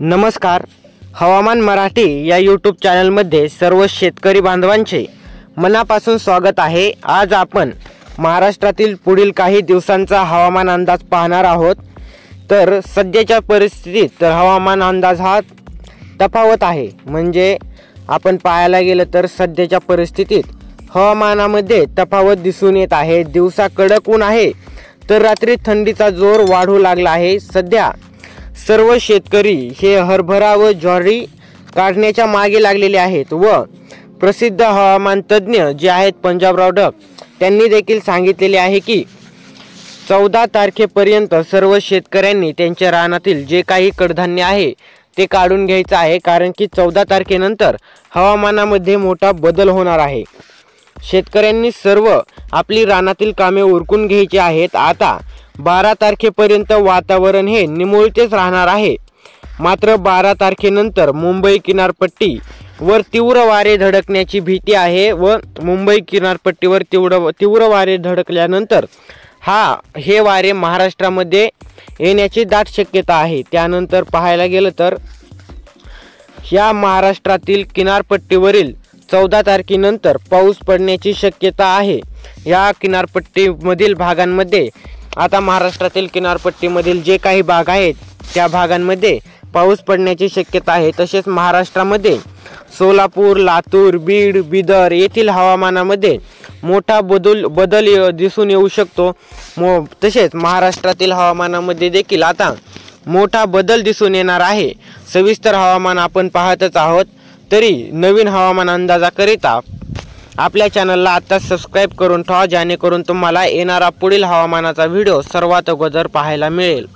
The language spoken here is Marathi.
नमस्कार. हवामान मराठी या यूट्यूब चॅनलमध्ये सर्व शेतकरी बांधवांचे मनापासून स्वागत आहे. आज आपण महाराष्ट्रातील पुढील काही दिवसांचा हवामान अंदाज पाहणार आहोत. तर सध्याच्या परिस्थितीत तर हवामान अंदाज हा तफावत आहे. म्हणजे आपण पाहायला गेलं तर सध्याच्या परिस्थितीत हवामानामध्ये तफावत दिसून येत आहे. दिवसा कडक ऊन आहे तर रात्री थंडीचा जोर वाढू लागला आहे. सध्या सर्व शेतकरी हे हरभरा व ज्वारी काढण्याच्या मागे लागलेले आहेत व प्रसिद्ध हवामान तज्ज्ञ जे आहेत पंजाबराव डक त्यांनी देखील सांगितलेले आहे की 14 तारखेपर्यंत सर्व शेतकऱ्यांनी त्यांच्या रानातील जे काही कडधान्य आहे ते काढून घ्यायचं आहे. कारण की 14 तारखेनंतर हवामानामध्ये मोठा बदल होणार आहे. शेतकऱ्यांनी सर्व आपली रानातील कामे उरकून घ्यायची आहेत. आता 12 तारखेपर्यंत वातावरण हे निमुळतेच राहणार आहे. मात्र 12 तारखेनंतर मुंबई किनारपट्टी वर तीव्र वारे धडकण्याची भीती आहे व मुंबई किनारपट्टीवर तीव्र वारे धडकल्यानंतर हे वारे महाराष्ट्रामध्ये येण्याची दाट शक्यता आहे. त्यानंतर पाहायला गेलं तर या महाराष्ट्रातील किनारपट्टीवरील 14 तारखेनंतर पाऊस पडण्याची शक्यता आहे. या किनारपट्टीमधील भागांमध्ये आता महाराष्ट्रातील किनारपट्टीमधील जे काही भाग आहेत त्या भागांमध्ये पाऊस पडण्याची शक्यता आहे. तसेच महाराष्ट्रामध्ये सोलापूर, लातूर, बीड, बिदर येथील हवामानामध्ये मोठा बदल दिसून येऊ शकतो. तसेच महाराष्ट्रातील हवामानामध्ये देखील आता मोठा बदल दिसून येणार आहे. सविस्तर हवामान आपण पाहतच आहोत. तरी नवीन हवामान अंदाजाकरिता आपल्या चॅनलला आता सबस्क्राईब करून ठेवा, जेणेकरून तुम्हाला येणारा पुढील हवामानाचा व्हिडिओ सर्वात अगोदर पाहायला मिळेल.